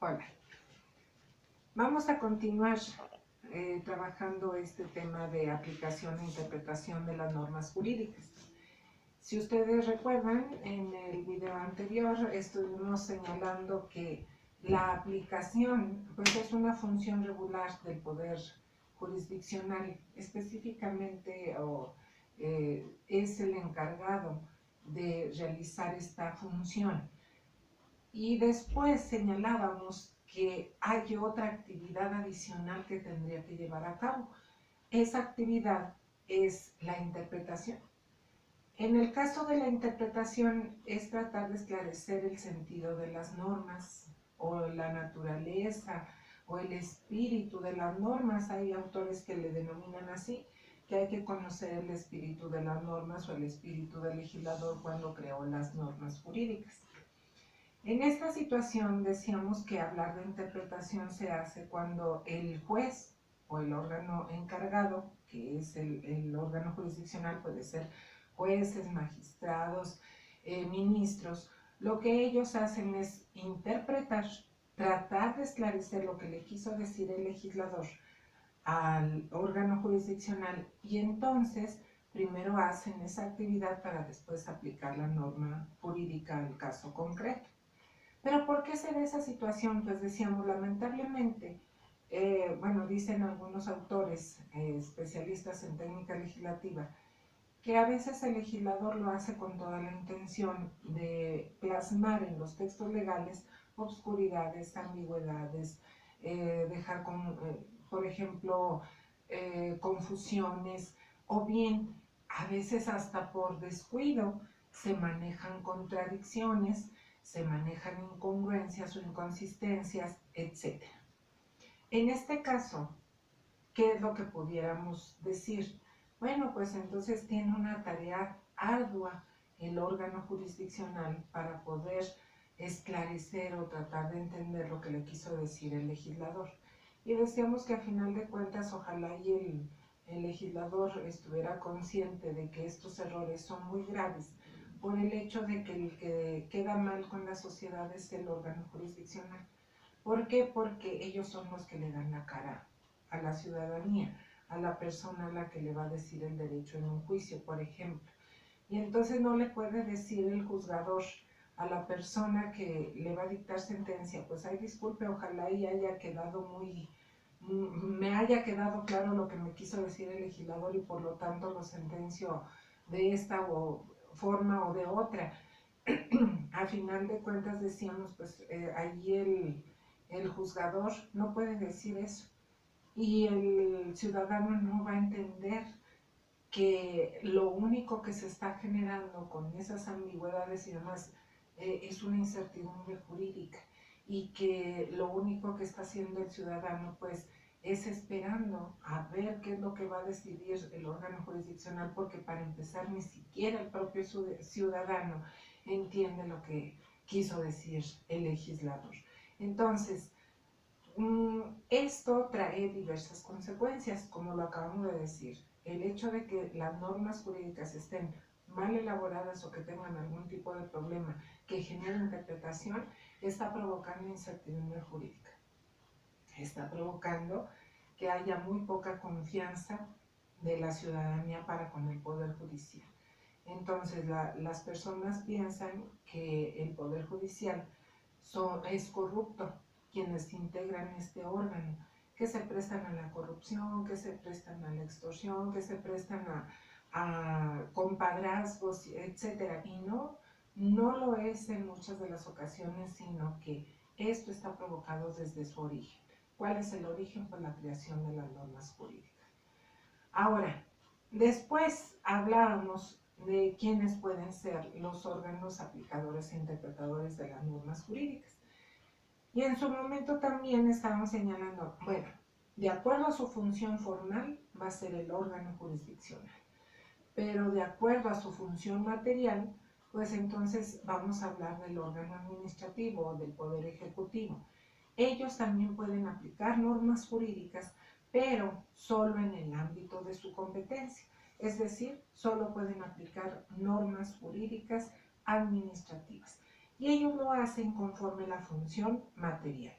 Hola, vamos a continuar trabajando este tema de aplicación e interpretación de las normas jurídicas. Si ustedes recuerdan, en el video anterior estuvimos señalando que la aplicación pues, es una función regular del poder jurisdiccional, específicamente es el encargado de realizar esta función. Y después señalábamos que hay otra actividad adicional que tendría que llevar a cabo. Esa actividad es la interpretación. En el caso de la interpretación es tratar de esclarecer el sentido de las normas o la naturaleza o el espíritu de las normas. Hay autores que le denominan así, que hay que conocer el espíritu de las normas o el espíritu del legislador cuando creó las normas jurídicas. En esta situación decíamos que hablar de interpretación se hace cuando el juez o el órgano encargado, que es el órgano jurisdiccional, puede ser jueces, magistrados, ministros, lo que ellos hacen es interpretar, tratar de esclarecer lo que le quiso decir el legislador al órgano jurisdiccional y entonces primero hacen esa actividad para después aplicar la norma jurídica al caso concreto. Pero ¿por qué se da esa situación? Pues decíamos, lamentablemente, bueno, dicen algunos autores, especialistas en técnica legislativa, que a veces el legislador lo hace con toda la intención de plasmar en los textos legales obscuridades, ambigüedades, dejar, por ejemplo, confusiones, o bien a veces hasta por descuido se manejan contradicciones, se manejan incongruencias o inconsistencias, etc. En este caso, ¿qué es lo que pudiéramos decir? Bueno, pues entonces tiene una tarea ardua el órgano jurisdiccional para poder esclarecer o tratar de entender lo que le quiso decir el legislador. Y decíamos que a final de cuentas, ojalá y el legislador estuviera consciente de que estos errores son muy graves por el hecho de que el que queda mal con la sociedad es el órgano jurisdiccional. ¿Por qué? Porque ellos son los que le dan la cara a la ciudadanía, a la persona a la que le va a decir el derecho en un juicio, por ejemplo. Y entonces no le puede decir el juzgador a la persona que le va a dictar sentencia, pues ay, disculpe, ojalá y haya quedado me haya quedado claro lo que me quiso decir el legislador y por lo tanto lo sentencio de esta forma o de otra. A final de cuentas decíamos, pues allí el juzgador no puede decir eso y el ciudadano no va a entender que lo único que se está generando con esas ambigüedades y demás es una incertidumbre jurídica y que lo único que está haciendo el ciudadano pues es esperando a ver qué es lo que va a decidir el órgano jurisdiccional, porque para empezar ni siquiera el propio ciudadano entiende lo que quiso decir el legislador. Entonces, esto trae diversas consecuencias, como lo acabamos de decir. El hecho de que las normas jurídicas estén mal elaboradas o que tengan algún tipo de problema que genere interpretación, está provocando incertidumbre jurídica. Está provocando que haya muy poca confianza de la ciudadanía para con el Poder Judicial. Entonces, las personas piensan que el Poder Judicial es corrupto, quienes integran este órgano, que se prestan a la corrupción, que se prestan a la extorsión, que se prestan a compadrazgos, etc. Y no lo es en muchas de las ocasiones, sino que esto está provocado desde su origen. ¿Cuál es el origen? Pues la creación de las normas jurídicas. Ahora, después hablábamos de quiénes pueden ser los órganos aplicadores e interpretadores de las normas jurídicas. Y en su momento también estábamos señalando, bueno, de acuerdo a su función formal va a ser el órgano jurisdiccional, pero de acuerdo a su función material, pues entonces vamos a hablar del órgano administrativo o del poder ejecutivo. Ellos también pueden aplicar normas jurídicas, pero solo en el ámbito de su competencia, es decir, solo pueden aplicar normas jurídicas administrativas. Y ellos lo hacen conforme la función material.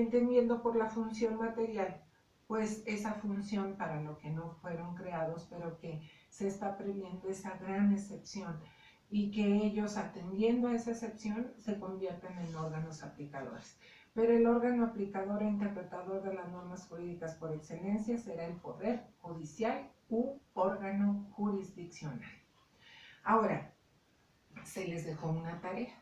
entendiendo por la función material, pues esa función para lo que no fueron creados, pero que se está previendo esa gran excepción y que ellos, atendiendo a esa excepción, se convierten en órganos aplicadores. Pero el órgano aplicador e interpretador de las normas jurídicas por excelencia será el Poder Judicial u órgano jurisdiccional. Ahora, se les dejó una tarea.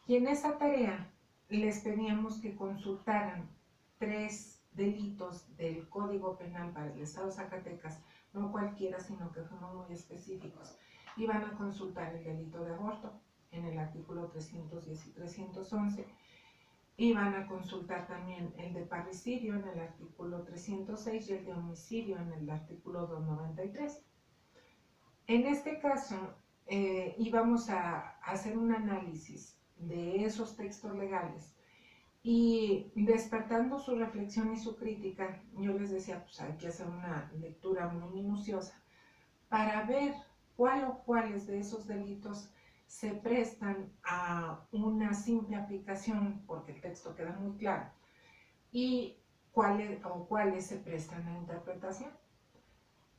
Y en esa tarea les pedíamos que consultaran 3 delitos del Código Penal para el Estado de Zacatecas, no cualquiera, sino que fueron muy específicos. Y van a consultar el delito de aborto en el artículo 310 y 311, y van a consultar también el de parricidio en el artículo 306 y el de homicidio en el artículo 293. En este caso, íbamos a hacer un análisis de esos textos legales y, despertando su reflexión y su crítica, yo les decía, pues hay que hacer una lectura muy minuciosa para ver cuál o cuáles de esos delitos se prestan a una simple aplicación, porque el texto queda muy claro, y cuáles se prestan a interpretación.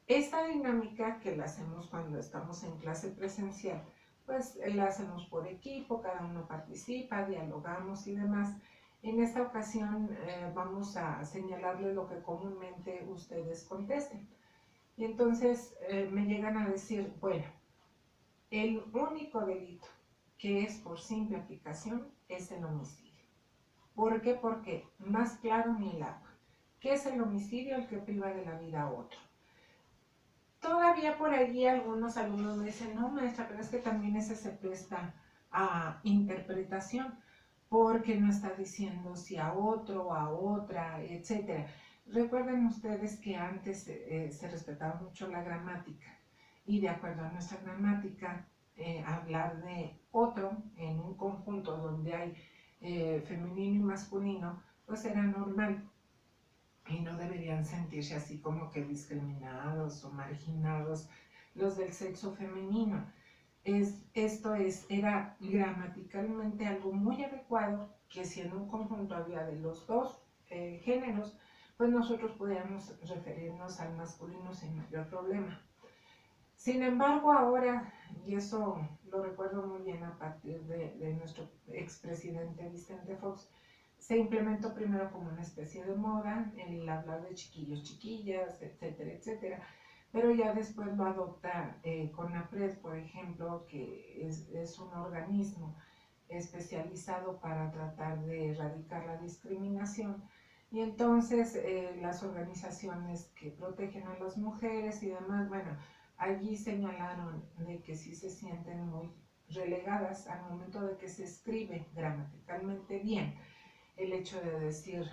Esta dinámica, que la hacemos cuando estamos en clase presencial, pues la hacemos por equipo, cada uno participa, dialogamos y demás. En esta ocasión vamos a señalarles lo que comúnmente ustedes contesten. Y entonces me llegan a decir, bueno, el único delito que es por simple aplicación es el homicidio. ¿Por qué? Porque más claro ni el agua. ¿Qué es el homicidio? El que priva de la vida a otro. Todavía por allí algunos alumnos me dicen, no maestra, pero es que también ese se presta a interpretación, porque no está diciendo si a otro o a otra, etc. Recuerden ustedes que antes se respetaba mucho la gramática, y de acuerdo a nuestra gramática, hablar de otro en un conjunto donde hay femenino y masculino, pues era normal. Y no deberían sentirse así como que discriminados o marginados los del sexo femenino. Era gramaticalmente algo muy adecuado, que si en un conjunto había de los dos géneros, pues nosotros podíamos referirnos al masculino sin mayor problema. Sin embargo, ahora, y eso lo recuerdo muy bien a partir de nuestro expresidente Vicente Fox, se implementó primero como una especie de moda el hablar de chiquillos, chiquillas, etcétera, etcétera, pero ya después lo adopta CONAPRED, por ejemplo, que es un organismo especializado para tratar de erradicar la discriminación. Y entonces las organizaciones que protegen a las mujeres y demás, bueno, allí señalaron de que sí se sienten muy relegadas al momento de que se escribe gramaticalmente bien. El hecho de decir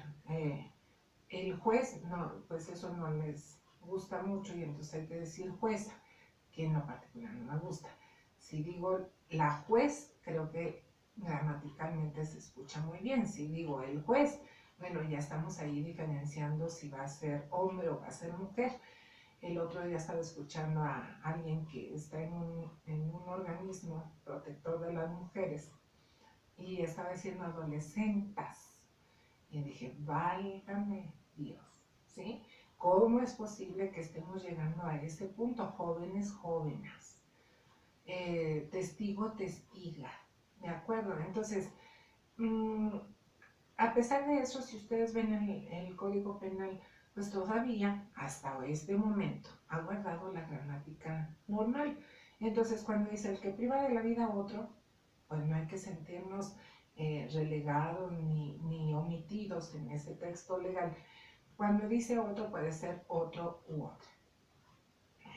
el juez, no, pues eso no les gusta mucho, y entonces hay que decir jueza, que en lo particular no me gusta. Si digo la juez, creo que gramaticalmente se escucha muy bien. Si digo el juez, bueno, ya estamos ahí diferenciando si va a ser hombre o va a ser mujer. El otro día estaba escuchando a alguien que está en un organismo protector de las mujeres y estaba diciendo adolescentas. Y dije, válgame Dios, ¿sí? ¿Cómo es posible que estemos llegando a ese punto? Jóvenes, jóvenes, testigo, testiga, ¿de acuerdo? Entonces, a pesar de eso, si ustedes ven el Código Penal, pues todavía, hasta este momento, ha guardado la gramática normal. Entonces, cuando dice el que priva de la vida a otro, pues no hay que sentirnos relegados ni omitidos en ese texto legal. Cuando dice otro, puede ser otro u otro.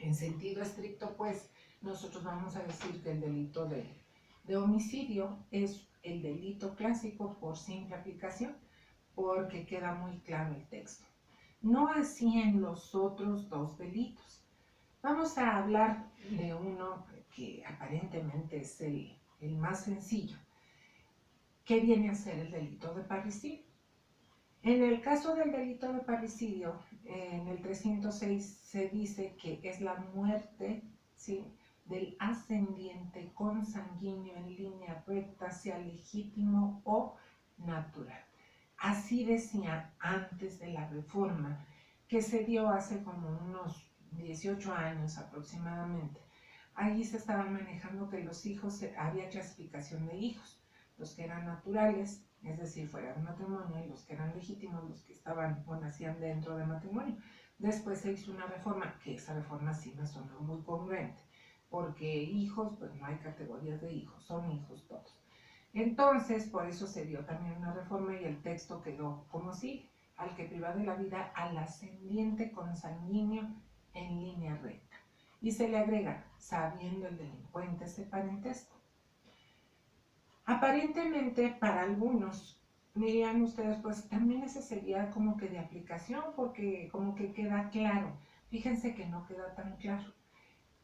En sentido estricto, pues, nosotros vamos a decir que el delito de homicidio es el delito clásico por simple aplicación, porque queda muy claro el texto. No así en los otros dos delitos. Vamos a hablar de uno que aparentemente es el más sencillo, que viene a ser el delito de parricidio. En el caso del delito de parricidio, en el 306 se dice que es la muerte, ¿sí?, del ascendiente consanguíneo en línea recta, sea legítimo o natural. Así decía antes de la reforma, que se dio hace como unos 18 años aproximadamente. Allí se estaba manejando que los hijos, había clasificación de hijos, los que eran naturales, es decir, fuera de matrimonio, y los que eran legítimos, los que estaban o nacían dentro de matrimonio. Después se hizo una reforma, que esa reforma sí me sonó muy congruente, porque hijos, pues no hay categorías de hijos, son hijos todos. Entonces, por eso se dio también una reforma y el texto quedó como sigue: al que priva de la vida al ascendiente consanguíneo en línea recta. Y se le agrega, sabiendo el delincuente ese parentesco. Aparentemente, para algunos, dirían ustedes, pues también ese sería como que de aplicación, porque como que queda claro. Fíjense que no queda tan claro.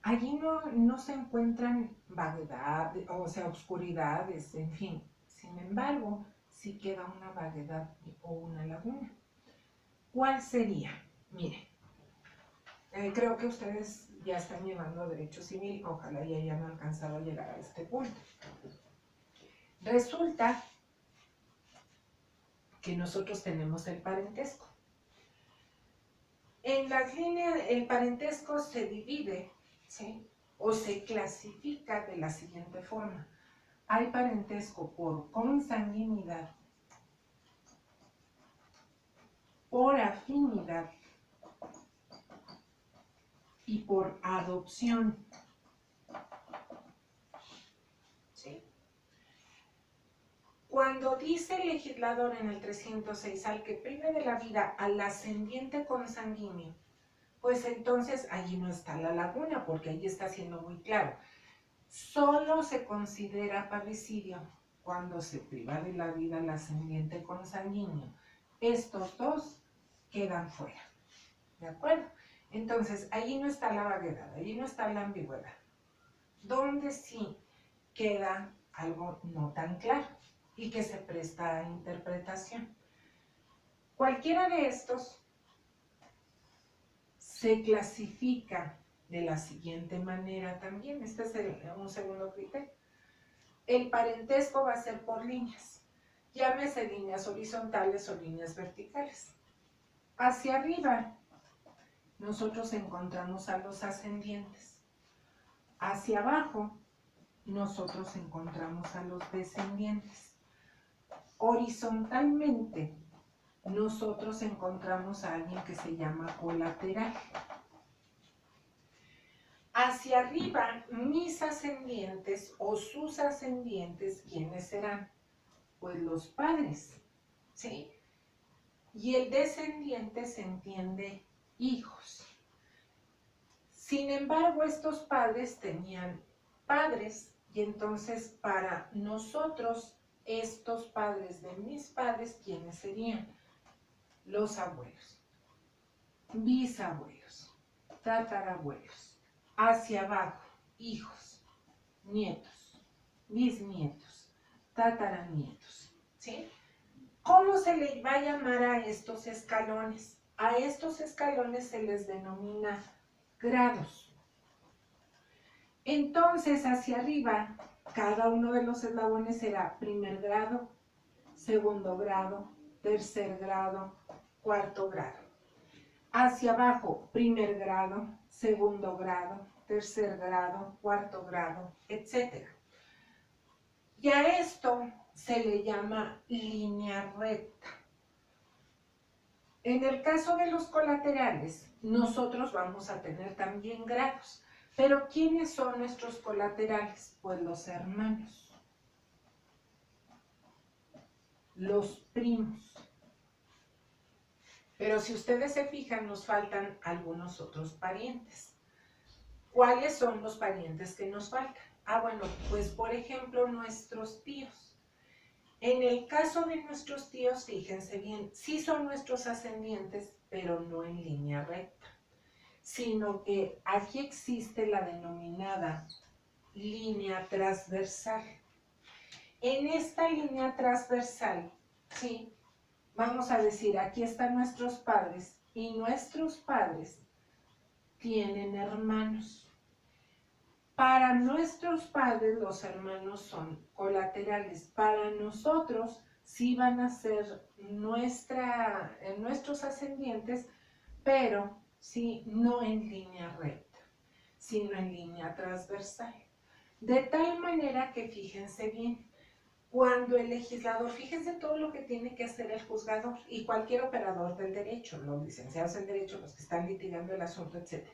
Allí no se encuentran vaguedades, o sea, obscuridades, en fin. Sin embargo, sí queda una vaguedad o una laguna. ¿Cuál sería? Mire, creo que ustedes ya están llevando derecho civil, ojalá ya hayan alcanzado a llegar a este punto. Resulta que nosotros tenemos el parentesco. En las líneas, el parentesco se divide, ¿sí?, o se clasifica de la siguiente forma. Hay parentesco por consanguinidad, por afinidad y por adopción. ¿Sí? Cuando dice el legislador en el 306 al que prive de la vida al ascendiente consanguíneo, pues entonces allí no está la laguna, porque allí está siendo muy claro. Solo se considera parricidio cuando se priva de la vida al ascendiente consanguíneo. Estos dos quedan fuera. ¿De acuerdo? Entonces, allí no está la vaguedad, allí no está la ambigüedad. Donde sí queda algo no tan claro y que se presta a interpretación. Cualquiera de estos se clasifica de la siguiente manera también. Este es un segundo criterio. El parentesco va a ser por líneas. Llámese líneas horizontales o líneas verticales. Hacia arriba, nosotros encontramos a los ascendientes. Hacia abajo, nosotros encontramos a los descendientes. Horizontalmente, nosotros encontramos a alguien que se llama colateral. Hacia arriba, mis ascendientes o sus ascendientes, ¿quiénes serán? Pues los padres, ¿sí? Y el descendiente se entiende hijos. Sin embargo, estos padres tenían padres y entonces para nosotros, estos padres de mis padres, ¿quiénes serían? Los abuelos, bisabuelos, tatarabuelos. Hacia abajo, hijos, nietos, bisnietos, tataranietos, ¿sí? ¿Cómo se le va a llamar a estos escalones? A estos escalones se les denomina grados. Entonces, hacia arriba, cada uno de los eslabones será primer grado, segundo grado, tercer grado, cuarto grado. Hacia abajo, primer grado, segundo grado, tercer grado, cuarto grado, etc. Y a esto se le llama línea recta. En el caso de los colaterales, nosotros vamos a tener también grados. Pero ¿quiénes son nuestros colaterales? Pues los hermanos, los primos. Pero si ustedes se fijan, nos faltan algunos otros parientes. ¿Cuáles son los parientes que nos faltan? Ah, bueno, pues por ejemplo nuestros tíos. En el caso de nuestros tíos, fíjense bien, sí son nuestros ascendientes, pero no en línea recta, sino que aquí existe la denominada línea transversal. En esta línea transversal, sí, vamos a decir, aquí están nuestros padres y nuestros padres tienen hermanos. Para nuestros padres los hermanos son colaterales, para nosotros sí van a ser nuestros ascendientes, pero sí no en línea recta, sino en línea transversal. De tal manera que fíjense bien, cuando el legislador, fíjense todo lo que tiene que hacer el juzgador y cualquier operador del derecho, los licenciados en derecho, los que están litigando el asunto, etc.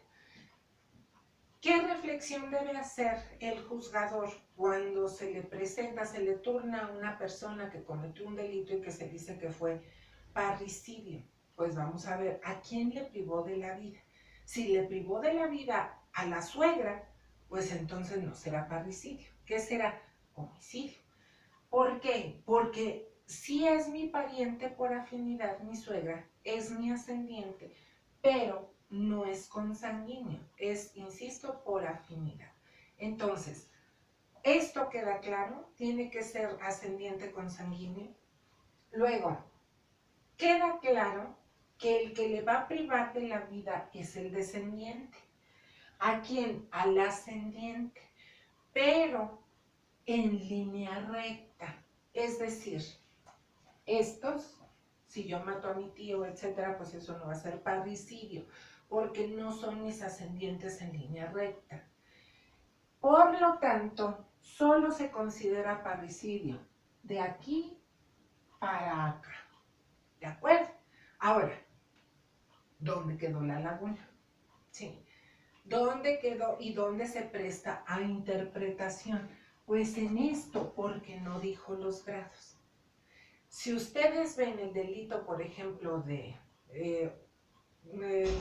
¿Qué reflexión debe hacer el juzgador cuando se le presenta, se le turna a una persona que cometió un delito y que se dice que fue parricidio? Pues vamos a ver, ¿a quién le privó de la vida? Si le privó de la vida a la suegra, pues entonces no será parricidio. ¿Qué será? Homicidio. ¿Por qué? Porque sí es mi pariente por afinidad, mi suegra, es mi ascendiente, pero no es consanguíneo, es, insisto, por afinidad. Entonces, esto queda claro, tiene que ser ascendiente consanguíneo. Luego, queda claro que el que le va a privar de la vida es el descendiente. ¿A quién? Al ascendiente, pero en línea recta. Es decir, estos, si yo mato a mi tío, etcétera, pues eso no va a ser parricidio, porque no son mis ascendientes en línea recta. Por lo tanto, solo se considera parricidio de aquí para acá. ¿De acuerdo? Ahora, ¿dónde quedó la laguna? Sí. ¿Dónde quedó y dónde se presta a interpretación? Pues en esto, porque no dijo los grados. Si ustedes ven el delito, por ejemplo, de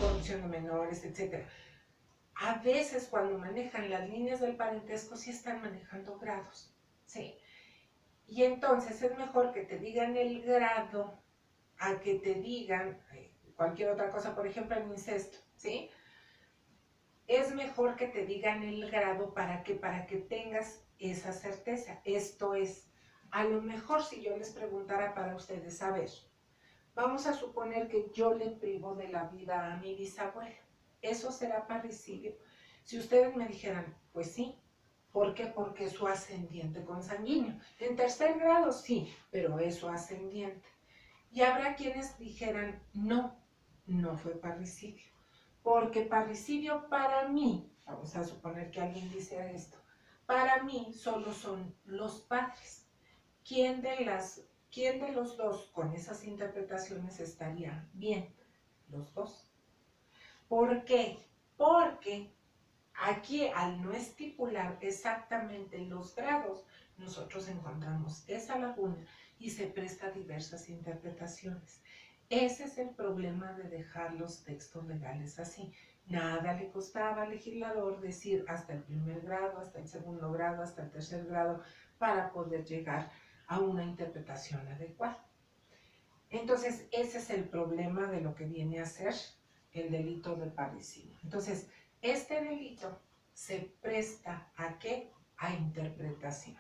corrupción de menores, etc., a veces cuando manejan las líneas del parentesco sí están manejando grados, ¿sí? Y entonces es mejor que te digan el grado a que te digan cualquier otra cosa, por ejemplo el incesto, ¿sí? Es mejor que te digan el grado para que tengas esa certeza. Esto es, a lo mejor si yo les preguntara para ustedes, a ver, vamos a suponer que yo le privo de la vida a mi bisabuelo. ¿Eso será parricidio? Si ustedes me dijeran, pues sí. ¿Por qué? Porque es su ascendiente consanguíneo. En tercer grado sí, pero es su ascendiente. Y habrá quienes dijeran, no, no fue parricidio. Porque parricidio para mí, vamos a suponer que alguien dice esto, para mí solo son los padres. ¿Quién de los dos con esas interpretaciones estaría bien? Los dos. ¿Por qué? Porque aquí, al no estipular exactamente los grados, nosotros encontramos esa laguna y se presta a diversas interpretaciones. Ese es el problema de dejar los textos legales así. Nada le costaba al legislador decir hasta el primer grado, hasta el segundo grado, hasta el tercer grado, para poder llegar a una interpretación adecuada. Entonces, ese es el problema de lo que viene a ser el delito de parricidio. Entonces, este delito se presta ¿a qué? A interpretación.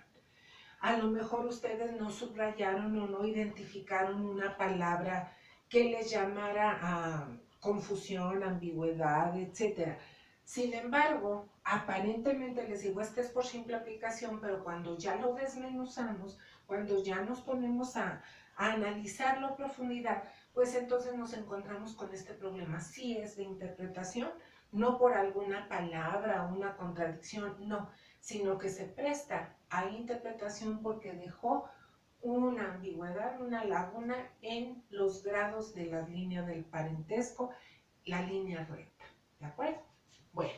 A lo mejor ustedes no subrayaron o no identificaron una palabra que les llamara a confusión, ambigüedad, etc. Sin embargo, aparentemente les digo, es por simple aplicación, pero cuando ya lo desmenuzamos, cuando ya nos ponemos a analizarlo a profundidad, pues entonces nos encontramos con este problema. Sí es de interpretación, no por alguna palabra o una contradicción, no, sino que se presta a interpretación porque dejó una ambigüedad, una laguna en los grados de la línea del parentesco, la línea recta. ¿De acuerdo? Bueno,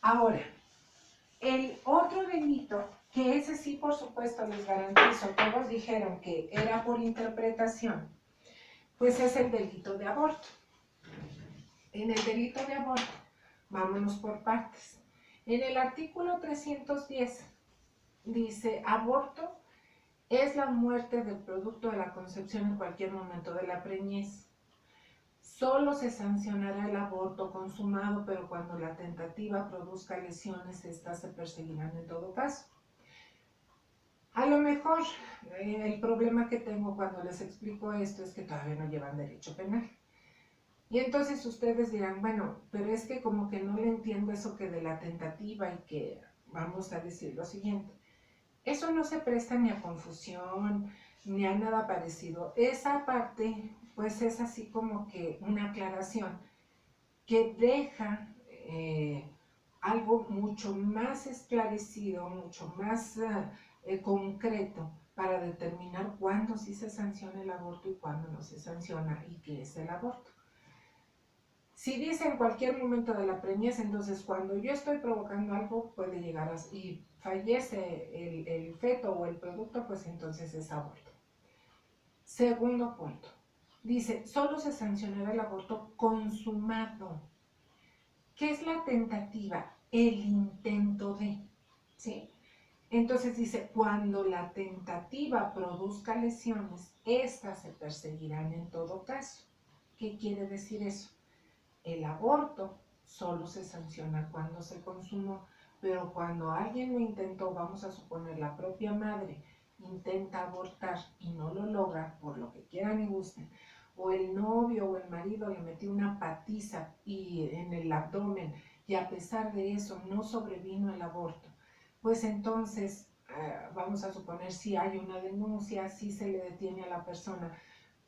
ahora, el otro delito, que ese sí por supuesto les garantizo, todos dijeron que era por interpretación, pues es el delito de aborto. En el delito de aborto, vámonos por partes. En el artículo 310 dice, aborto es la muerte del producto de la concepción en cualquier momento de la preñez. Solo se sancionará el aborto consumado, pero cuando la tentativa produzca lesiones, estas se perseguirán en todo caso. A lo mejor el problema que tengo cuando les explico esto es que todavía no llevan derecho penal. Y entonces ustedes dirán, bueno, pero es que como que no le entiendo eso que de la tentativa y que vamos a decir lo siguiente. Eso no se presta ni a confusión, ni a nada parecido. Esa parte, pues es así como que una aclaración que deja algo mucho más esclarecido, mucho más concreto para determinar cuándo sí se sanciona el aborto y cuándo no se sanciona y qué es el aborto. Si dice en cualquier momento de la preñez, entonces cuando yo estoy provocando algo puede llegar y fallece el feto o el producto, pues entonces es aborto. Segundo punto, dice, solo se sancionará el aborto consumado. ¿Qué es la tentativa? El intento de, ¿sí? Entonces dice, cuando la tentativa produzca lesiones, estas se perseguirán en todo caso. ¿Qué quiere decir eso? El aborto solo se sanciona cuando se consumó, pero cuando alguien lo intentó, vamos a suponer la propia madre intenta abortar y no lo logra, por lo que quieran y gusten, o el novio o el marido le metió una patiza en el abdomen y a pesar de eso no sobrevino el aborto, pues entonces vamos a suponer si hay una denuncia, si se le detiene a la persona,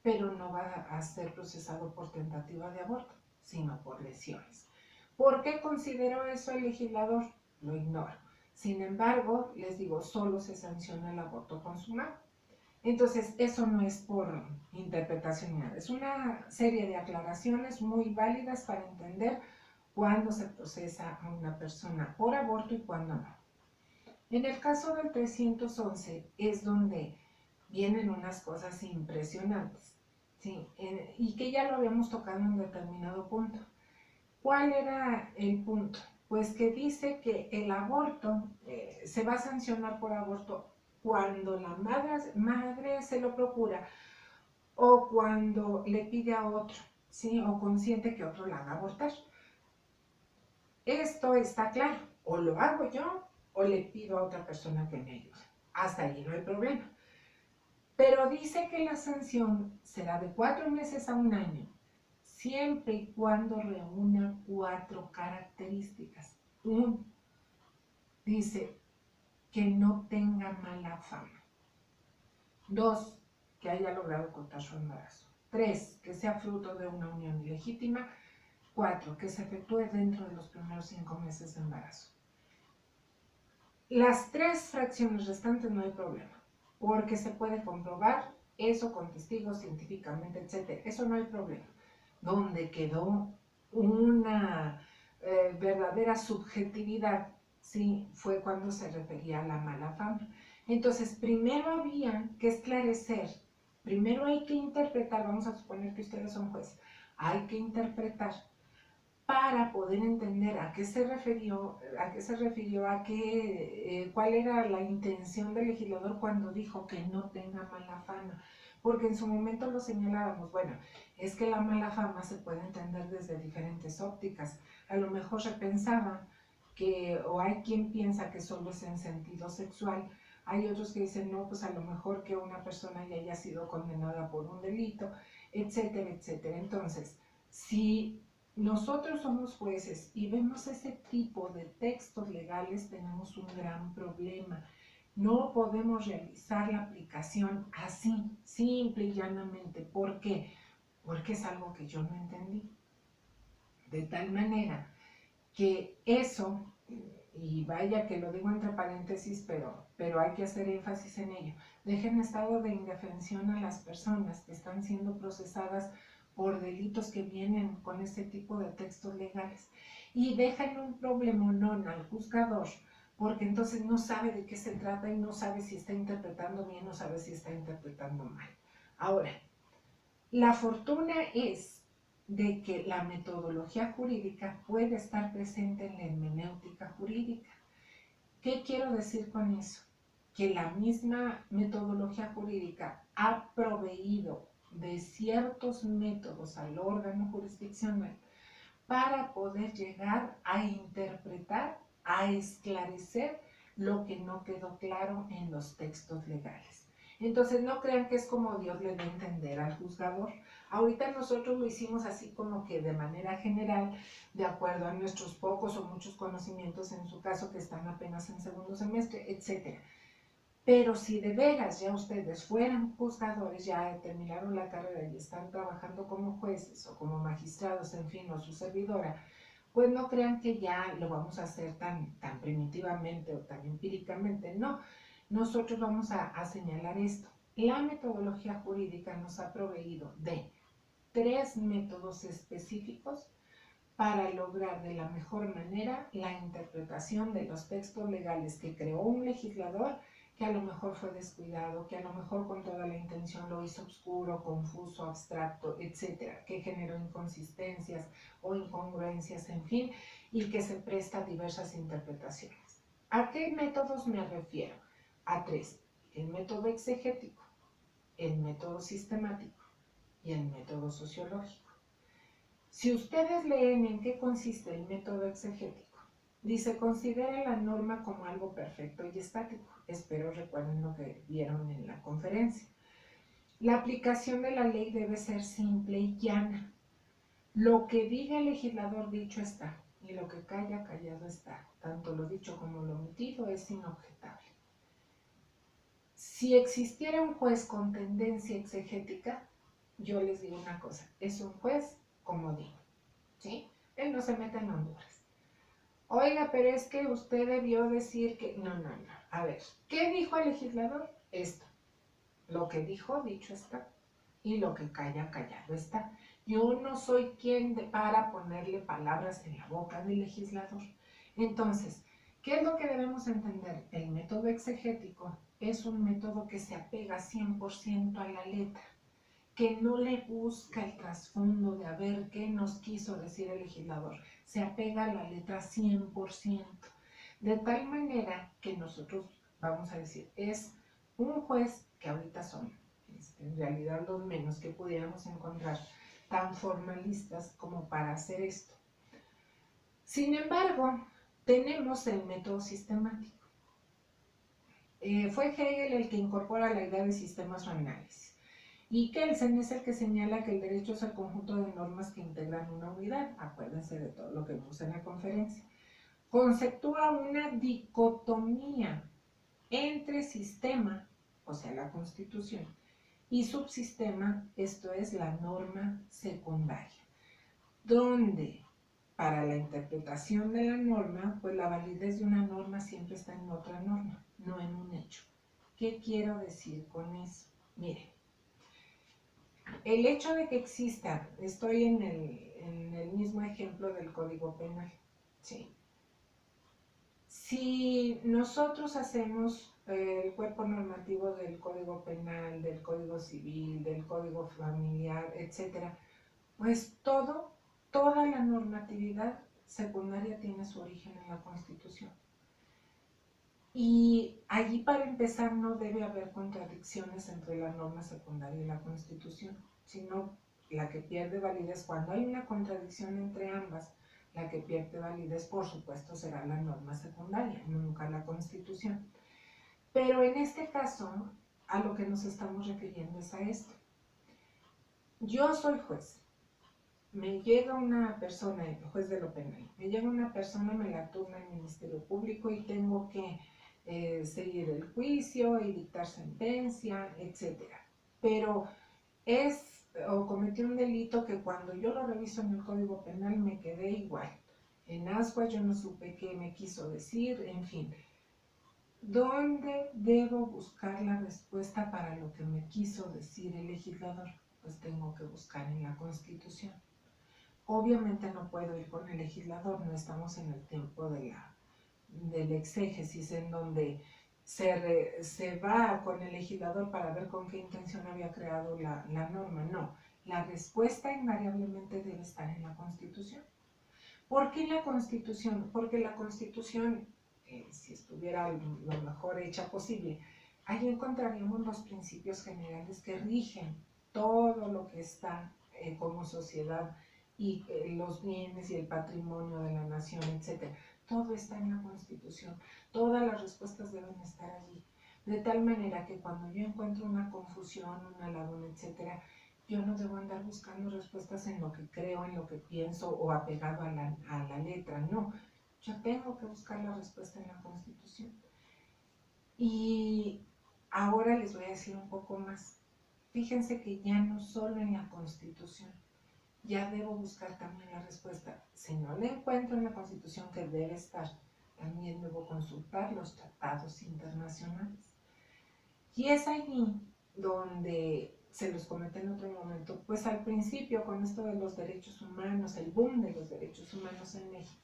pero no va a ser procesado por tentativa de aborto, sino por lesiones. ¿Por qué consideró eso el legislador? Lo ignoro. Sin embargo, les digo, solo se sanciona el aborto consumado. Entonces, eso no es por interpretación ni nada. Es una serie de aclaraciones muy válidas para entender cuándo se procesa a una persona por aborto y cuándo no. En el caso del 311 es donde vienen unas cosas impresionantes, ¿sí? Y que ya lo habíamos tocado en determinado punto. ¿Cuál era el punto? Pues que dice que el aborto se va a sancionar por aborto cuando la madre se lo procura o cuando le pide a otro, ¿sí? O consiente que otro la haga abortar. Esto está claro, o lo hago yo o le pido a otra persona que me ayude. Hasta allí no hay problema. Pero dice que la sanción será de 4 meses a 1 año, siempre y cuando reúna 4 características. 1, dice que no tenga mala fama. 2, que haya logrado ocultar su embarazo. 3, que sea fruto de una unión ilegítima. 4, que se efectúe dentro de los primeros 5 meses de embarazo. Las 3 fracciones restantes no hay problema, porque se puede comprobar eso con testigos científicamente, etc. Eso no hay problema. Donde quedó una verdadera subjetividad, sí, fue cuando se refería a la mala fama. Entonces, primero había que esclarecer, primero hay que interpretar, vamos a suponer que ustedes son jueces, hay que interpretar para poder entender a qué se refirió, cuál era la intención del legislador cuando dijo que no tenga mala fama. Porque en su momento lo señalábamos, bueno, es que la mala fama se puede entender desde diferentes ópticas. A lo mejor se pensaba o hay quien piensa que solo es en sentido sexual, hay otros que dicen, no, pues a lo mejor que una persona ya haya sido condenada por un delito, etcétera, etcétera. Entonces, si nosotros somos jueces y vemos ese tipo de textos legales, tenemos un gran problema. No podemos realizar la aplicación así, simple y llanamente. ¿Por qué? Porque es algo que yo no entendí. De tal manera que eso, y vaya que lo digo entre paréntesis, pero hay que hacer énfasis en ello, deja en estado de indefensión a las personas que están siendo procesadas por delitos que vienen con este tipo de textos legales y dejan un problemonón al juzgador porque entonces no sabe de qué se trata y no sabe si está interpretando bien o sabe si está interpretando mal. Ahora, la fortuna es de que la metodología jurídica puede estar presente en la hermenéutica jurídica. ¿Qué quiero decir con eso? Que la misma metodología jurídica ha proveído de ciertos métodos al órgano jurisdiccional para poder llegar a interpretar, a esclarecer lo que no quedó claro en los textos legales. Entonces no crean que es como Dios le da a entender al juzgador. Ahorita nosotros lo hicimos así como que de manera general, de acuerdo a nuestros pocos o muchos conocimientos, en su caso que están apenas en segundo semestre, etc. Pero si de veras ya ustedes fueran juzgadores, ya terminaron la carrera y están trabajando como jueces o como magistrados, en fin, o su servidora, pues no crean que ya lo vamos a hacer tan primitivamente o tan empíricamente. No, nosotros vamos a señalar esto. La metodología jurídica nos ha proveído de 3 métodos específicos para lograr de la mejor manera la interpretación de los textos legales que creó un legislador que a lo mejor fue descuidado, que a lo mejor con toda la intención lo hizo oscuro, confuso, abstracto, etcétera, que generó inconsistencias o incongruencias, en fin, y que se presta a diversas interpretaciones. ¿A qué métodos me refiero? A 3. El método exegético, el método sistemático y el método sociológico. Si ustedes leen en qué consiste el método exegético, dice, considera la norma como algo perfecto y estático. Espero recuerden lo que vieron en la conferencia. La aplicación de la ley debe ser simple y llana. Lo que diga el legislador dicho está, y lo que calla callado está. Tanto lo dicho como lo omitido es inobjetable. Si existiera un juez con tendencia exegética, yo les digo una cosa, es un juez comodín, ¿sí? Él no se mete en Honduras. Oiga, pero es que usted debió decir que... No. A ver, ¿qué dijo el legislador? Esto. Lo que dijo, dicho está. Y lo que calla, callado está. Yo no soy quien para ponerle palabras en la boca del legislador. Entonces, ¿qué es lo que debemos entender? El método exegético es un método que se apega 100% a la letra, que no le busca el trasfondo de a ver qué nos quiso decir el legislador, se apega a la letra 100%, de tal manera que nosotros, vamos a decir, es un juez que ahorita son, en realidad los menos que pudiéramos encontrar, tan formalistas como para hacer esto. Sin embargo, tenemos el método sistemático. Fue Hegel el que incorpora la idea de sistemas o análisis. Y Kelsen es el que señala que el derecho es el conjunto de normas que integran una unidad. Acuérdense de todo lo que vimos en la conferencia. Conceptúa una dicotomía entre sistema, o sea, la Constitución, y subsistema, esto es la norma secundaria, donde para la interpretación de la norma, pues la validez de una norma siempre está en otra norma, no en un hecho. ¿Qué quiero decir con eso? Miren, el hecho de que exista, estoy en el mismo ejemplo del Código Penal, ¿sí? Si nosotros hacemos el cuerpo normativo del Código Penal, del Código Civil, del Código Familiar, etcétera, pues toda la normatividad secundaria tiene su origen en la Constitución. Y allí, para empezar, no debe haber contradicciones entre la norma secundaria y la Constitución, sino la que pierde validez cuando hay una contradicción entre ambas. La que pierde validez, por supuesto, será la norma secundaria, nunca la Constitución. Pero en este caso, a lo que nos estamos refiriendo es a esto. Yo soy juez. Me llega una persona, el juez de lo penal, me llega una persona, me la turna el Ministerio Público y tengo que seguir el juicio y dictar sentencia, etcétera. Pero o cometí un delito que cuando yo lo reviso en el Código Penal me quedé igual. En ascuas yo no supe qué me quiso decir, en fin. ¿Dónde debo buscar la respuesta para lo que me quiso decir el legislador? Pues tengo que buscar en la Constitución. Obviamente no puedo ir con el legislador, no estamos en el tiempo del exégesis en donde se va con el legislador para ver con qué intención había creado la norma. No, la respuesta invariablemente debe estar en la Constitución. ¿Por qué la Constitución? Porque la Constitución, si estuviera lo mejor hecha posible, ahí encontraríamos los principios generales que rigen todo lo que está como sociedad y los bienes y el patrimonio de la nación, etc. Todo está en la Constitución. Todas las respuestas deben estar allí. De tal manera que cuando yo encuentro una confusión, una laguna, etc., yo no debo andar buscando respuestas en lo que creo, en lo que pienso o apegado a la letra. No, yo tengo que buscar la respuesta en la Constitución. Y ahora les voy a decir un poco más. Fíjense que ya no solo en la Constitución, ya debo buscar también la respuesta. Si no la encuentro en la Constitución, que debe estar, también debo consultar los tratados internacionales. Y es allí donde, se los comenté en otro momento, pues al principio con esto de los derechos humanos, el boom de los derechos humanos en México,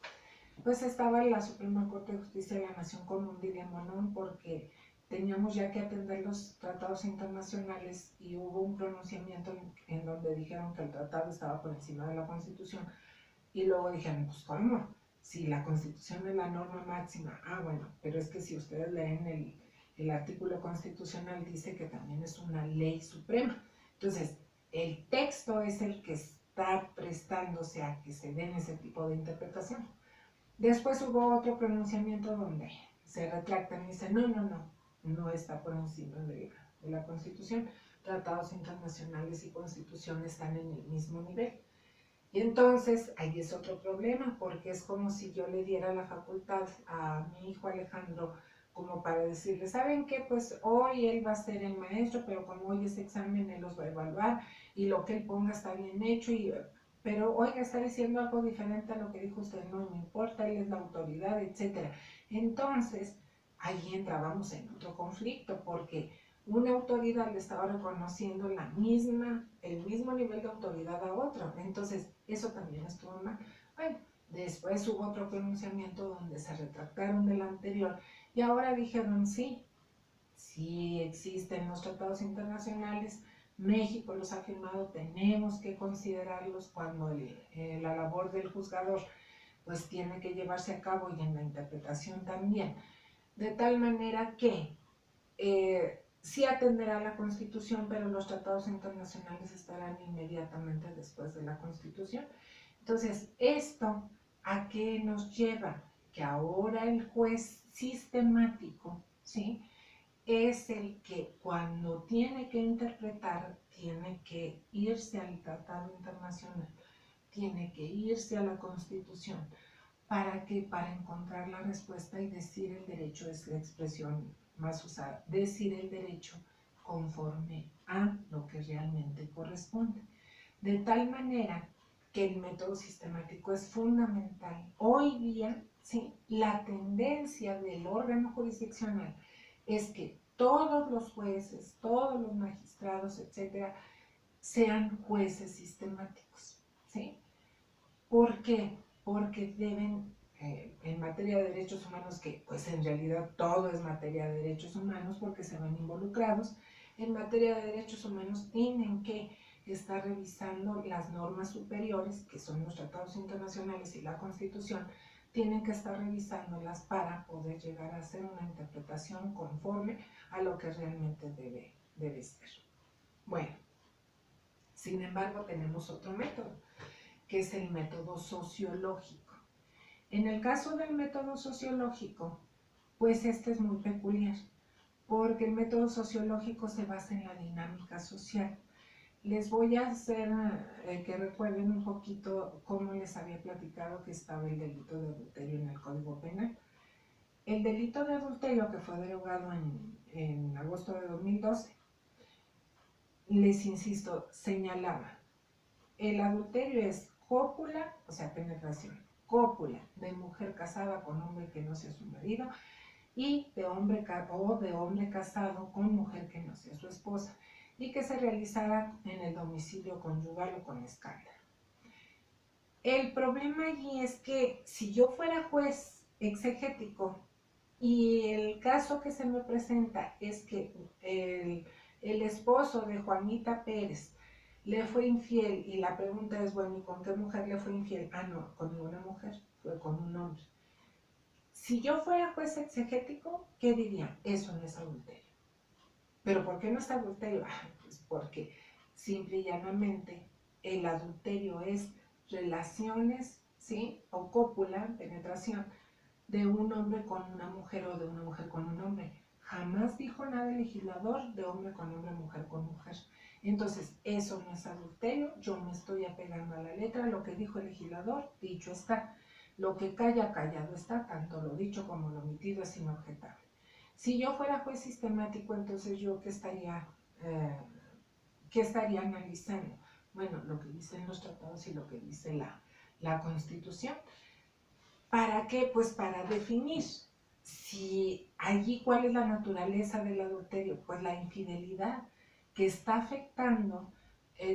pues estaba la Suprema Corte de Justicia de la Nación con un dilema, ¿no? Porque teníamos ya que atender los tratados internacionales y hubo un pronunciamiento en donde dijeron que el tratado estaba por encima de la Constitución y luego dijeron, pues ¿cómo? Si la Constitución es la norma máxima, bueno, pero es que si ustedes leen el artículo constitucional dice que también es una ley suprema. Entonces, el texto es el que está prestándose a que se den ese tipo de interpretación. Después hubo otro pronunciamiento donde se retractan y dicen, no está por encima de la Constitución. Tratados internacionales y Constitución están en el mismo nivel. Y entonces ahí es otro problema, porque es como si yo le diera la facultad a mi hijo Alejandro como para decirle, ¿saben qué? Pues hoy él va a ser el maestro, pero como hoy es examen, él los va a evaluar y lo que él ponga está bien hecho, pero oiga, está diciendo algo diferente a lo que dijo usted, no me importa, él es la autoridad, etc. Entonces, ahí vamos en otro conflicto, porque una autoridad le estaba reconociendo el mismo nivel de autoridad a otro. Entonces, eso también estuvo mal. Bueno, después hubo otro pronunciamiento donde se retractaron del anterior y ahora dijeron sí existen los tratados internacionales, México los ha firmado, tenemos que considerarlos cuando la labor del juzgador pues tiene que llevarse a cabo y en la interpretación también. De tal manera que sí atenderá la Constitución, pero los tratados internacionales estarán inmediatamente después de la Constitución. Entonces, ¿esto a qué nos lleva? Que ahora el juez sistemático, ¿sí?, es el que cuando tiene que interpretar, tiene que irse al tratado internacional, tiene que irse a la Constitución. ¿Para qué? Para encontrar la respuesta y decir el derecho es la expresión más usada, decir el derecho conforme a lo que realmente corresponde. De tal manera que el método sistemático es fundamental. Hoy día, ¿sí?, la tendencia del órgano jurisdiccional es que todos los jueces, todos los magistrados, etcétera, sean jueces sistemáticos, ¿sí? ¿Por qué? Porque deben, en materia de derechos humanos, que pues en realidad todo es materia de derechos humanos porque se ven involucrados, en materia de derechos humanos tienen que estar revisando las normas superiores, que son los tratados internacionales y la Constitución, tienen que estar revisándolas para poder llegar a hacer una interpretación conforme a lo que realmente debe ser. Bueno, sin embargo tenemos otro método, que es el método sociológico. En el caso del método sociológico, pues este es muy peculiar, porque el método sociológico se basa en la dinámica social. Les voy a hacer que recuerden un poquito cómo les había platicado que estaba el delito de adulterio en el Código Penal. El delito de adulterio, que fue derogado en agosto de 2012, les insisto, señalaba, el adulterio es cópula, o sea, penetración, cópula de mujer casada con hombre que no sea su marido y de hombre casado con mujer que no sea su esposa y que se realizara en el domicilio conyugal o con escándalo. El problema allí es que si yo fuera juez exegético y el caso que se me presenta es que el esposo de Juanita Pérez le fue infiel y la pregunta es, bueno, ¿y con qué mujer le fue infiel? No, con ninguna mujer, fue con un hombre. Si yo fuera juez exegético, ¿qué diría? Eso no es adulterio. ¿Pero por qué no es adulterio? Pues porque simple y llanamente el adulterio es relaciones, ¿sí?, o cópula, penetración, de un hombre con una mujer o de una mujer con un hombre. Jamás dijo nada el legislador de hombre con hombre, mujer con mujer. Entonces, eso no es adulterio, yo me estoy apegando a la letra, lo que dijo el legislador, dicho está. Lo que calla, callado está, tanto lo dicho como lo omitido es inobjetable. Si yo fuera juez sistemático, entonces yo qué estaría analizando. Bueno, lo que dicen los tratados y lo que dice la Constitución. ¿Para qué? Pues para definir si allí cuál es la naturaleza del adulterio, pues la infidelidad que está afectando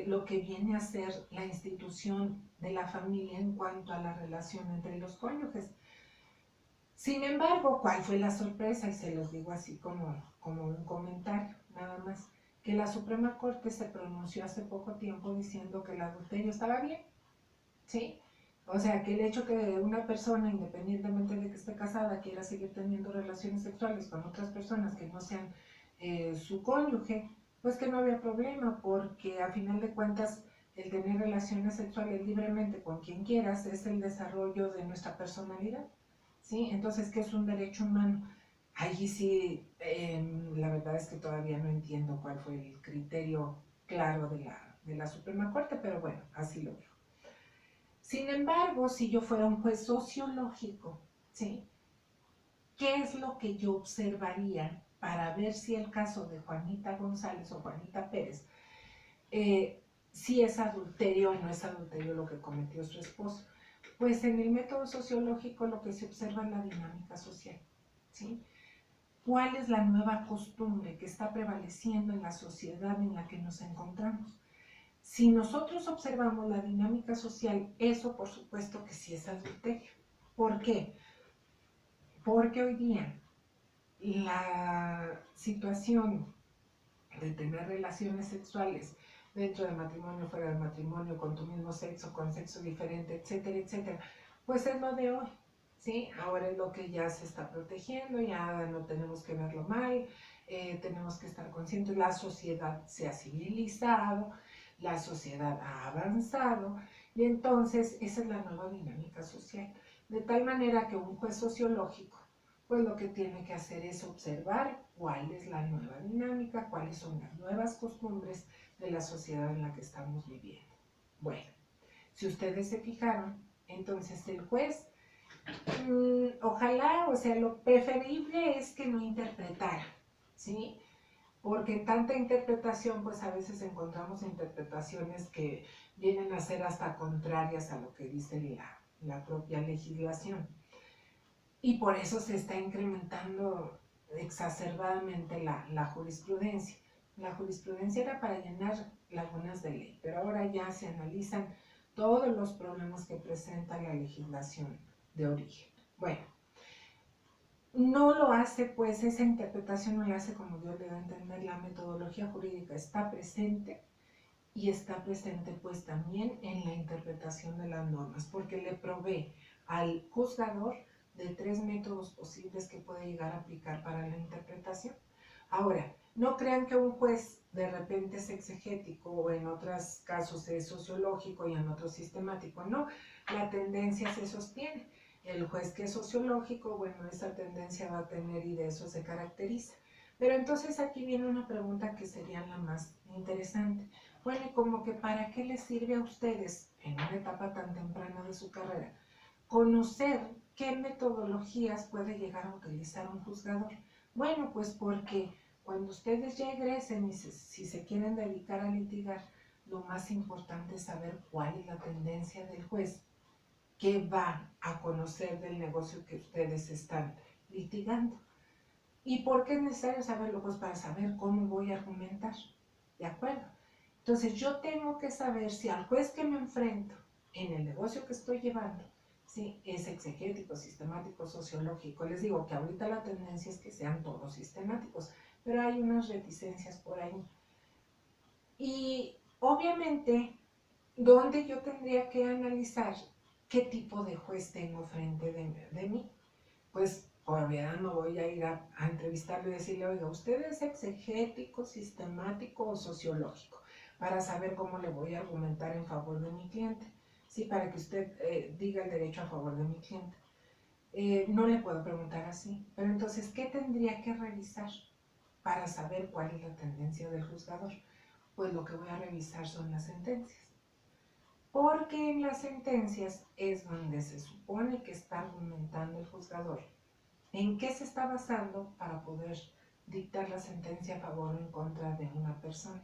lo que viene a ser la institución de la familia en cuanto a la relación entre los cónyuges. Sin embargo, ¿cuál fue la sorpresa? Y se los digo así como un comentario, nada más, que la Suprema Corte se pronunció hace poco tiempo diciendo que el adulterio estaba bien, ¿sí? O sea, que el hecho que una persona, independientemente de que esté casada, quiera seguir teniendo relaciones sexuales con otras personas que no sean su cónyuge, pues que no había problema, porque a final de cuentas el tener relaciones sexuales libremente con quien quieras es el desarrollo de nuestra personalidad, ¿sí? Entonces, ¿qué es un derecho humano? Allí sí, la verdad es que todavía no entiendo cuál fue el criterio claro de la Suprema Corte, pero bueno, así lo veo. Sin embargo, si yo fuera un juez sociológico, ¿sí? ¿Qué es lo que yo observaría para ver si el caso de Juanita González o Juanita Pérez, si es adulterio o no es adulterio lo que cometió su esposo? Pues en el método sociológico lo que se observa es la dinámica social, ¿sí? ¿Cuál es la nueva costumbre que está prevaleciendo en la sociedad en la que nos encontramos? Si nosotros observamos la dinámica social, eso por supuesto que sí es adulterio. ¿Por qué? Porque hoy día la situación de tener relaciones sexuales dentro del matrimonio, fuera del matrimonio, con tu mismo sexo, con sexo diferente, etcétera, etcétera, pues es lo de hoy, ¿sí? Ahora es lo que ya se está protegiendo, ya no tenemos que verlo mal, tenemos que estar conscientes, la sociedad se ha civilizado, la sociedad ha avanzado, y entonces esa es la nueva dinámica social. De tal manera que un juez sociológico pues lo que tiene que hacer es observar cuál es la nueva dinámica, cuáles son las nuevas costumbres de la sociedad en la que estamos viviendo. Bueno, si ustedes se fijaron, entonces el juez, ojalá, o sea, lo preferible es que no interpretara, ¿sí? Porque en tanta interpretación, pues a veces encontramos interpretaciones que vienen a ser hasta contrarias a lo que dice la propia legislación. Y por eso se está incrementando exacerbadamente la jurisprudencia. La jurisprudencia era para llenar lagunas de ley, pero ahora ya se analizan todos los problemas que presenta la legislación de origen. Bueno, no lo hace, pues esa interpretación no la hace como Dios le da a entender. La metodología jurídica está presente y está presente pues también en la interpretación de las normas, porque le provee al juzgador de 3 métodos posibles que puede llegar a aplicar para la interpretación. Ahora, no crean que un juez de repente es exegético o en otros casos es sociológico y en otros sistemático. No, la tendencia se sostiene. El juez que es sociológico, bueno, esa tendencia va a tener y de eso se caracteriza. Pero entonces aquí viene una pregunta que sería la más interesante. Bueno, y como que para qué les sirve a ustedes en una etapa tan temprana de su carrera conocer qué metodologías puede llegar a utilizar un juzgador. Bueno, pues porque cuando ustedes ya egresen y si se quieren dedicar a litigar, lo más importante es saber cuál es la tendencia del juez que va a conocer del negocio que ustedes están litigando. ¿Y por qué es necesario saberlo? Pues para saber cómo voy a argumentar, ¿de acuerdo? Entonces yo tengo que saber si al juez que me enfrento en el negocio que estoy llevando, ¿sí?, es exegético, sistemático, sociológico. Les digo que ahorita la tendencia es que sean todos sistemáticos, pero hay unas reticencias por ahí. Y obviamente, ¿dónde yo tendría que analizar qué tipo de juez tengo frente de mí? Pues por obviedad no voy a ir a entrevistarlo y decirle, oiga, ¿usted es exegético, sistemático o sociológico? Para saber cómo le voy a argumentar en favor de mi cliente, ¿sí? Para que usted diga el derecho a favor de mi cliente. No le puedo preguntar así, pero entonces, ¿qué tendría que revisar para saber cuál es la tendencia del juzgador? Pues lo que voy a revisar son las sentencias. Porque en las sentencias es donde se supone que está argumentando el juzgador en qué se está basando para poder dictar la sentencia a favor o en contra de una persona.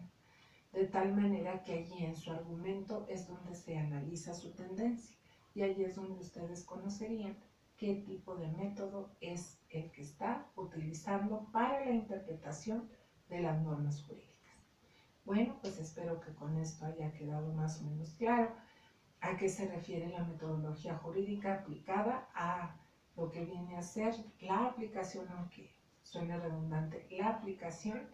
De tal manera que allí en su argumento es donde se analiza su tendencia y allí es donde ustedes conocerían qué tipo de método es el que está utilizando para la interpretación de las normas jurídicas. Bueno, pues espero que con esto haya quedado más o menos claro a qué se refiere la metodología jurídica aplicada a lo que viene a ser la aplicación, aunque suene redundante, la aplicación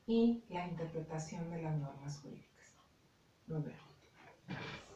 y la interpretación de las normas jurídicas. Nos vemos.